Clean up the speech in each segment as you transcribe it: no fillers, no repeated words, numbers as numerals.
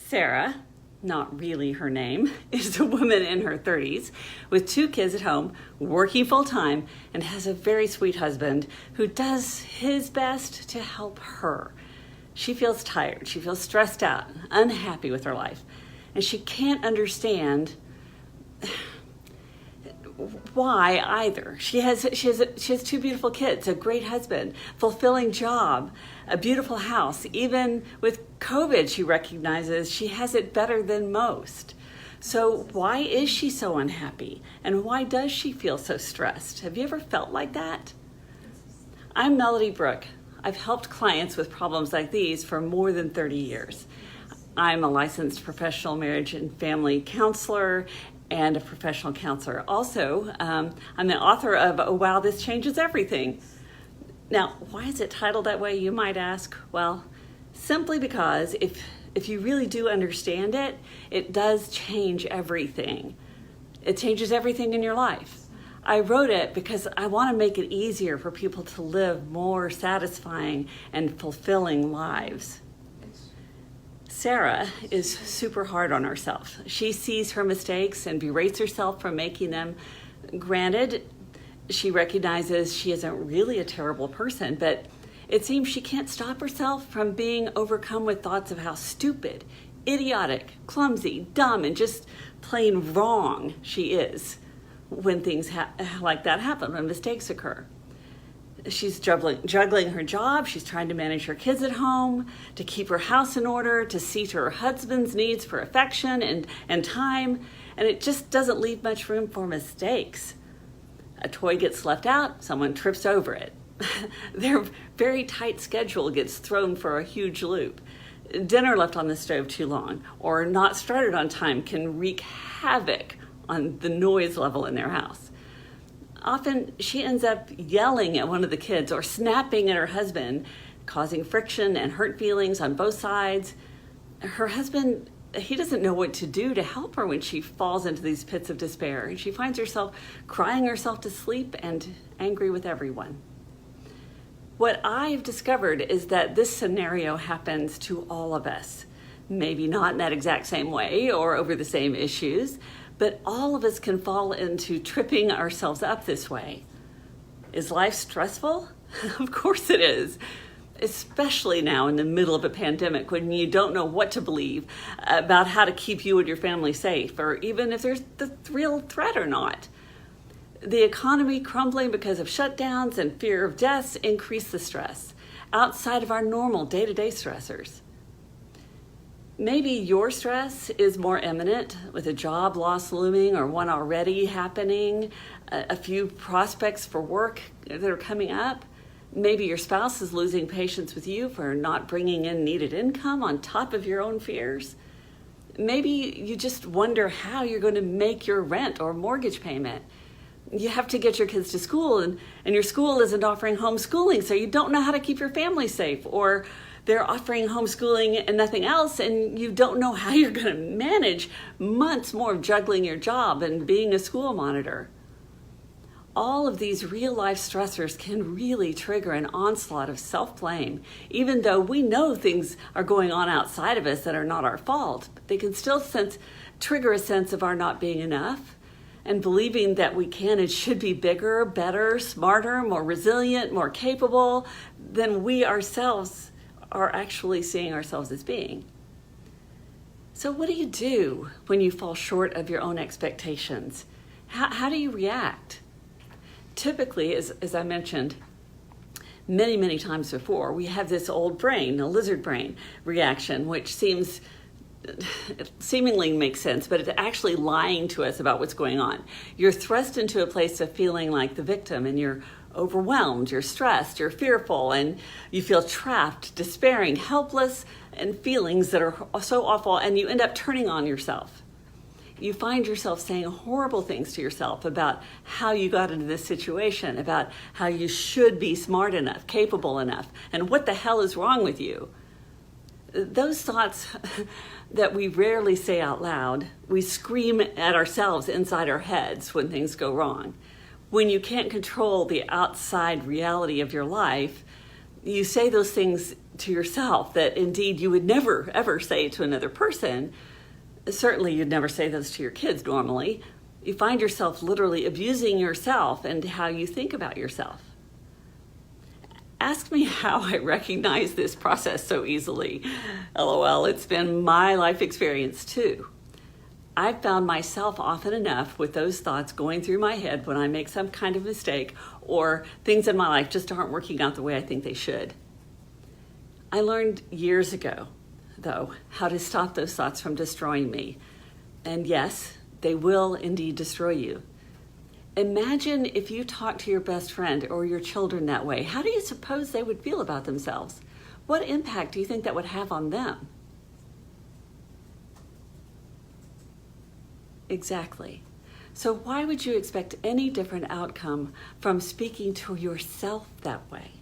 Sarah, not really her name, is a woman in her 30s with 2 kids at home, working full-time, and has a very sweet husband who does his best to help her. She feels tired, she feels stressed out, unhappy with her life, and she can't understand why either. She has 2 beautiful kids, a great husband, fulfilling job, a beautiful house. Even with COVID, she recognizes she has it better than most. So why is she so unhappy? And why does she feel so stressed? Have you ever felt like that? I'm Melody Brooke. I've helped clients with problems like these for more than 30 years. I'm a licensed professional marriage and family counselor and a professional counselor. Also, I'm the author of Oh Wow, This Changes Everything. Now, why is it titled that way, you might ask? Well, simply because if you really do understand it, it does change everything. It changes everything in your life. I wrote it because I want to make it easier for people to live more satisfying and fulfilling lives. Sarah is super hard on herself. She sees her mistakes and berates herself for making them. Granted, she recognizes she isn't really a terrible person, but it seems she can't stop herself from being overcome with thoughts of how stupid, idiotic, clumsy, dumb, and just plain wrong she is when things like that happen, when mistakes occur. She's juggling her job. She's trying to manage her kids at home, to keep her house in order, to see to her husband's needs for affection and time, and it just doesn't leave much room for mistakes. A toy gets left out, someone trips over it. Their very tight schedule gets thrown for a huge loop. Dinner left on the stove too long or not started on time can wreak havoc on the noise level in their house. Often she ends up yelling at one of the kids or snapping at her husband, causing friction and hurt feelings on both sides. Her husband, he doesn't know what to do to help her when she falls into these pits of despair, and she finds herself crying herself to sleep and angry with everyone. What I've discovered is that this scenario happens to all of us. Maybe not in that exact same way or over the same issues, but all of us can fall into tripping ourselves up this way. Is life stressful? Of course it is. Especially now in the middle of a pandemic when you don't know what to believe about how to keep you and your family safe, or even if there's the real threat or not. The economy crumbling because of shutdowns and fear of deaths increase the stress outside of our normal day-to-day stressors. Maybe your stress is more imminent, with a job loss looming or one already happening, a few prospects for work that are coming up. Maybe your spouse is losing patience with you for not bringing in needed income on top of your own fears. Maybe you just wonder how you're going to make your rent or mortgage payment. You have to get your kids to school and your school isn't offering homeschooling, so you don't know how to keep your family safe, or they're offering homeschooling and nothing else, and you don't know how you're going to manage months more of juggling your job and being a school monitor. All of these real-life stressors can really trigger an onslaught of self-blame, even though we know things are going on outside of us that are not our fault. But they can still trigger a sense of our not being enough, and believing that we can and should be bigger, better, smarter, more resilient, more capable than we ourselves are actually seeing ourselves as being. So what do you do when you fall short of your own expectations? How do you react? Typically, as I mentioned many, many times before, we have this old brain, a lizard brain reaction, which seemingly makes sense, but it's actually lying to us about what's going on. You're thrust into a place of feeling like the victim, and you're overwhelmed, you're stressed, you're fearful, and you feel trapped, despairing, helpless, and feelings that are so awful, and you end up turning on yourself. You find yourself saying horrible things to yourself about how you got into this situation, about how you should be smart enough, capable enough, and what the hell is wrong with you. Those thoughts that we rarely say out loud, we scream at ourselves inside our heads when things go wrong. When you can't control the outside reality of your life, you say those things to yourself that indeed you would never, ever say to another person. Certainly you'd never say those to your kids normally. You find yourself literally abusing yourself and how you think about yourself. Ask me how I recognize this process so easily. LOL, it's been my life experience too. I've found myself often enough with those thoughts going through my head when I make some kind of mistake or things in my life just aren't working out the way I think they should. I learned years ago, though, how to stop those thoughts from destroying me. And yes, they will indeed destroy you. Imagine if you talked to your best friend or your children that way. How do you suppose they would feel about themselves? What impact do you think that would have on them? Exactly. So why would you expect any different outcome from speaking to yourself that way?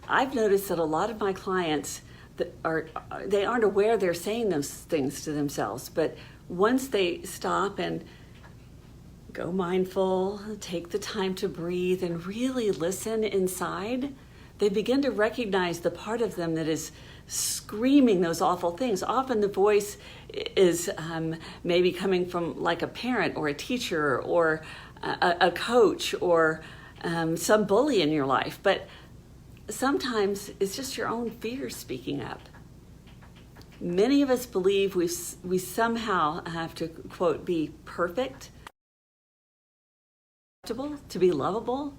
I've noticed that a lot of my clients they aren't aware they're saying those things to themselves, but once they stop and go mindful, take the time to breathe and really listen inside, they begin to recognize the part of them that is screaming those awful things. Often the voice is maybe coming from like a parent or a teacher or a coach or some bully in your life, but sometimes it's just your own fears speaking up. Many of us believe we somehow have to, quote, be perfect, to be lovable.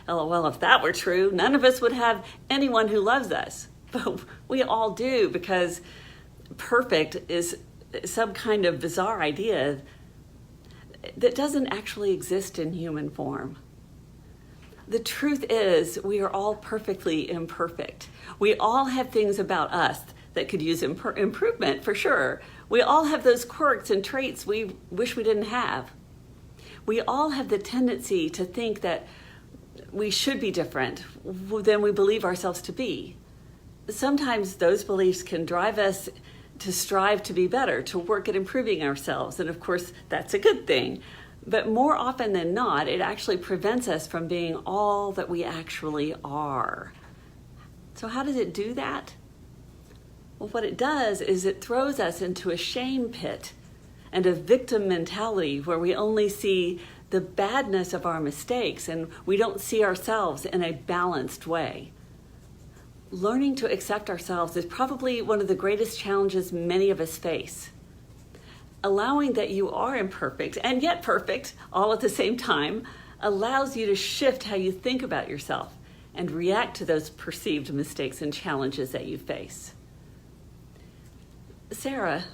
LOL, if that were true, none of us would have anyone who loves us. But we all do, because perfect is some kind of bizarre idea that doesn't actually exist in human form. The truth is, we are all perfectly imperfect. We all have things about us that could use improvement, for sure. We all have those quirks and traits we wish we didn't have. We all have the tendency to think that we should be different than we believe ourselves to be. Sometimes those beliefs can drive us to strive to be better, to work at improving ourselves, and of course, that's a good thing. But more often than not, it actually prevents us from being all that we actually are. So how does it do that? Well, what it does is it throws us into a shame pit and a victim mentality where we only see the badness of our mistakes and we don't see ourselves in a balanced way. Learning to accept ourselves is probably one of the greatest challenges many of us face. Allowing that you are imperfect and yet perfect all at the same time allows you to shift how you think about yourself and react to those perceived mistakes and challenges that you face. Sarah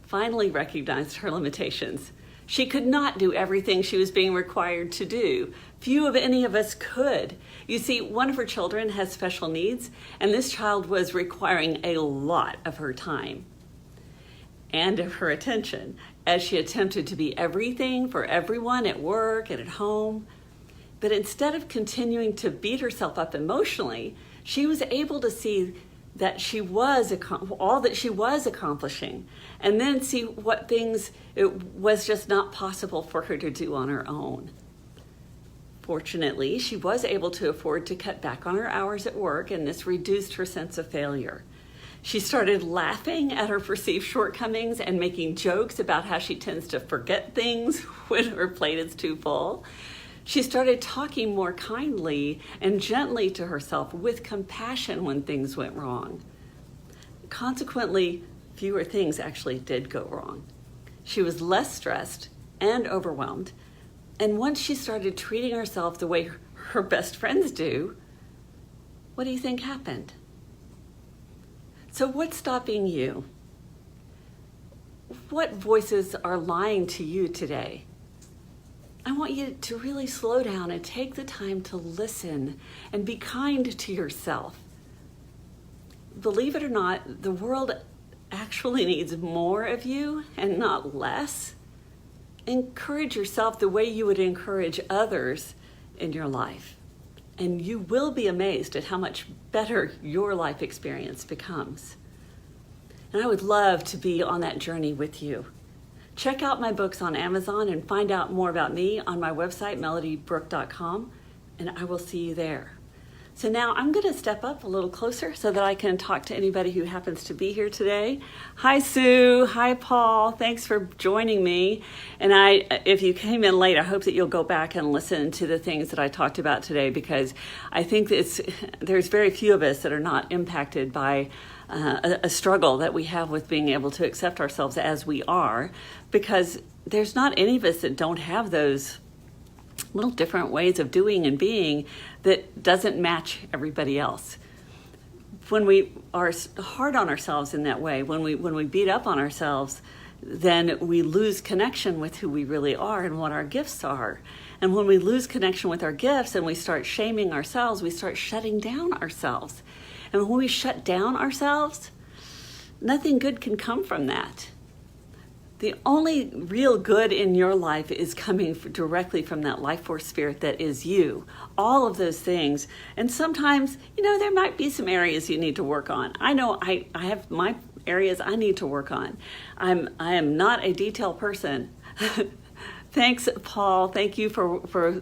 finally recognized her limitations. She could not do everything she was being required to do. Few of any of us could. You see, one of her children has special needs, and this child was requiring a lot of her time and of her attention as she attempted to be everything for everyone at work and at home. But instead of continuing to beat herself up emotionally, she was able to see that she was all that she was accomplishing, and then see what things it was just not possible for her to do on her own. Fortunately, she was able to afford to cut back on her hours at work, and this reduced her sense of failure. She started laughing at her perceived shortcomings and making jokes about how she tends to forget things when her plate is too full. She started talking more kindly and gently to herself with compassion when things went wrong. Consequently, fewer things actually did go wrong. She was less stressed and overwhelmed, and once she started treating herself the way her best friends do, what do you think happened? So what's stopping you? What voices are lying to you today? I want you to really slow down and take the time to listen and be kind to yourself. Believe it or not, the world actually needs more of you and not less. Encourage yourself the way you would encourage others in your life, and you will be amazed at how much better your life experience becomes. And I would love to be on that journey with you. Check out my books on Amazon and find out more about me on my website, melodybrook.com, and I will see you there. So now I'm going to step up a little closer so that I can talk to anybody who happens to be here today. Hi, Sue. Hi, Paul. Thanks for joining me. And if you came in late, I hope that you'll go back and listen to the things that I talked about today, because I think there's very few of us that are not impacted by a struggle that we have with being able to accept ourselves as we are, because there's not any of us that don't have those little different ways of doing and being that doesn't match everybody else. When we are hard on ourselves in that way, when we beat up on ourselves, then we lose connection with who we really are and what our gifts are. And when we lose connection with our gifts and we start shaming ourselves, we start shutting down ourselves. And when we shut down ourselves, nothing good can come from that. The only real good in your life is coming directly from that life force spirit that is you. All of those things. And sometimes, there might be some areas you need to work on. I know I have my areas I need to work on. I am not a detailed person. Thanks, Paul. Thank you for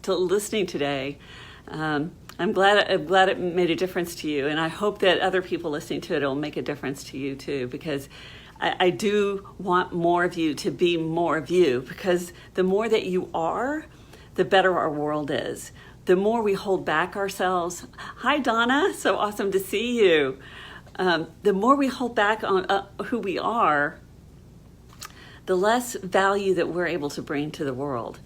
listening today. I'm glad it made a difference to you. And I hope that other people listening to it will make a difference to you too, because I do want more of you to be more of you, because the more that you are, the better our world is. The more we hold back ourselves. Hi, Donna. So awesome to see you. The more we hold back on who we are, the less value that we're able to bring to the world.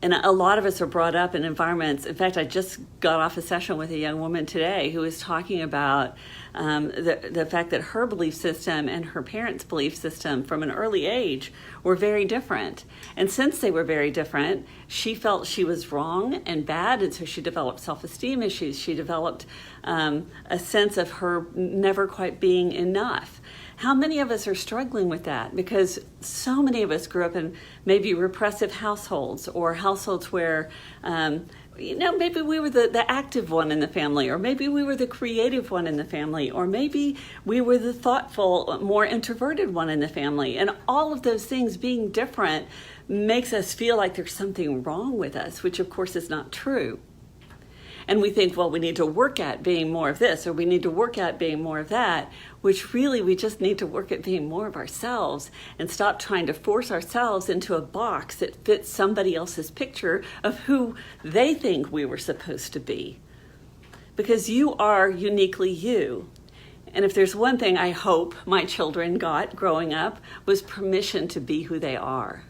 And a lot of us are brought up in environments. In fact, I just got off a session with a young woman today who was talking about the fact that her belief system and her parents' belief system from an early age were very different. And since they were very different, she felt she was wrong and bad, and so she developed self-esteem issues. She developed a sense of her never quite being enough. How many of us are struggling with that? Because so many of us grew up in maybe repressive households, or households where, maybe we were the active one in the family, or maybe we were the creative one in the family, or maybe we were the thoughtful, more introverted one in the family. And all of those things being different makes us feel like there's something wrong with us, which of course is not true. And we think, well, we need to work at being more of this, or we need to work at being more of that, which really we just need to work at being more of ourselves and stop trying to force ourselves into a box that fits somebody else's picture of who they think we were supposed to be. Because you are uniquely you. And if there's one thing I hope my children got growing up, was permission to be who they are.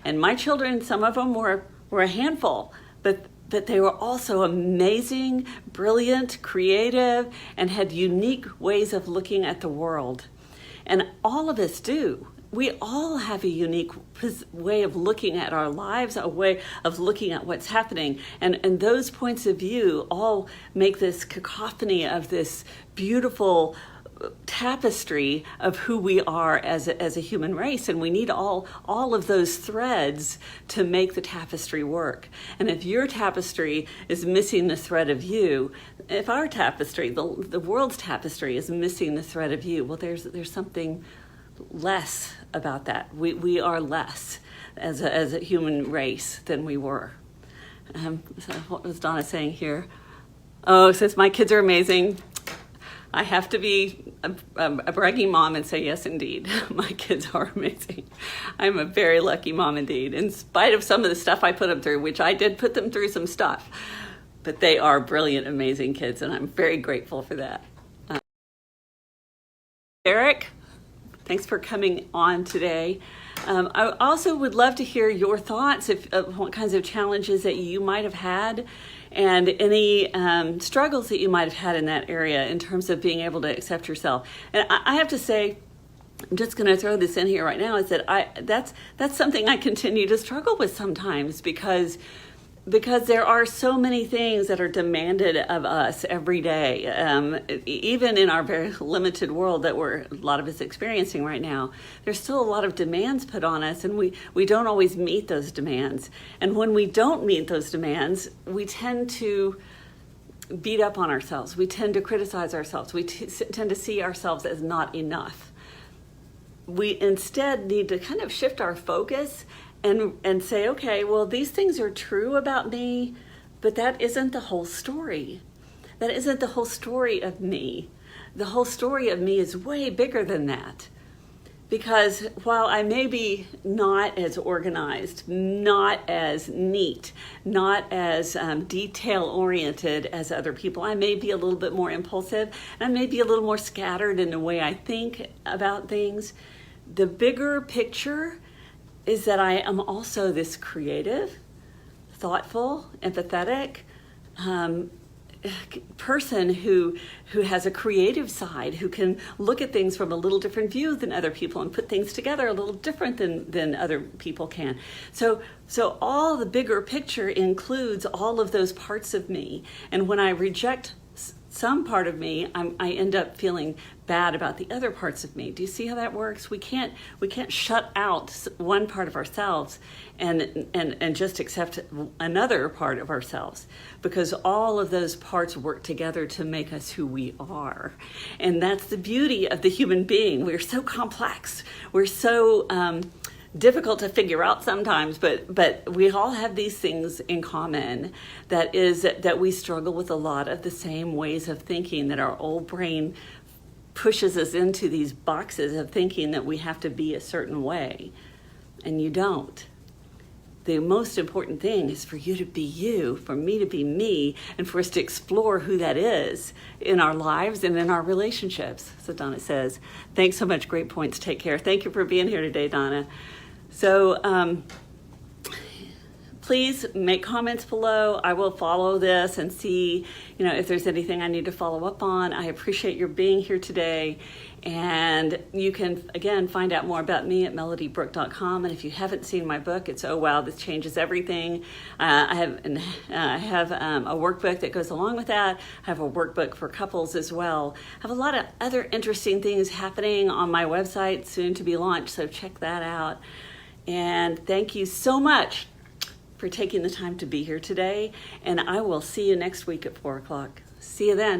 And my children, some of them were a handful, but they were also amazing, brilliant, creative, and had unique ways of looking at the world. And all of us do. We all have a unique way of looking at our lives, a way of looking at what's happening. And those points of view all make this cacophony of this beautiful tapestry of who we are as a human race, and we need all of those threads to make the tapestry work. And if your tapestry is missing the thread of you, if our tapestry, the world's tapestry, is missing the thread of you, well, there's something less about that. We are less as a human race than we were. So what was Donna saying here? Oh, it says my kids are amazing. I have to be a bragging mom and say, yes, indeed, my kids are amazing. I'm a very lucky mom indeed, in spite of some of the stuff I put them through, which I did put them through some stuff. But they are brilliant, amazing kids, and I'm very grateful for that. Eric, thanks for coming on today. I also would love to hear your thoughts of what kinds of challenges that you might have had, and any struggles that you might have had in that area in terms of being able to accept yourself. And I have to say, I'm just going to throw this in here right now, is that that's something I continue to struggle with sometimes, because there are so many things that are demanded of us every day, even in our very limited world that a lot of us experiencing right now. There's still a lot of demands put on us, and we don't always meet those demands. And when we don't meet those demands, we tend to beat up on ourselves. We tend to criticize ourselves. We tend to see ourselves as not enough. We instead need to kind of shift our focus and say, okay, well, these things are true about me, but that isn't the whole story. that isn't the whole story of me. The whole story of me is way bigger than that. Because while I may be not as organized, not as neat, not as detail-oriented as other people, I may be a little bit more impulsive, and I may be a little more scattered in the way I think about things. The bigger picture is that I am also this creative, thoughtful, empathetic person who has a creative side, who can look at things from a little different view than other people and put things together a little different than other people can. So all the bigger picture includes all of those parts of me. And when I reject some part of me, I end up feeling bad about the other parts of me. Do you see how that works? We can't shut out one part of ourselves and just accept another part of ourselves, because all of those parts work together to make us who we are. And that's the beauty of the human being. We're so complex. We're so difficult to figure out sometimes, but we all have these things in common, that we struggle with a lot of the same ways of thinking, that our old brain pushes us into these boxes of thinking that we have to be a certain way, and you don't. The most important thing is for you to be you, for me to be me, and for us to explore who that is in our lives and in our relationships. So Donna says, thanks so much. Great points. Take care. Thank you for being here today, Donna. So please make comments below. I will follow this and see, if there's anything I need to follow up on. I appreciate your being here today. And you can, again, find out more about me at melodybrook.com. And if you haven't seen my book, it's Oh Wow, This Changes Everything. I have a workbook that goes along with that. I have a workbook for couples as well. I have a lot of other interesting things happening on my website, soon to be launched, so check that out. And thank you so much for taking the time to be here today. And I will see you next week at 4 o'clock. See you then.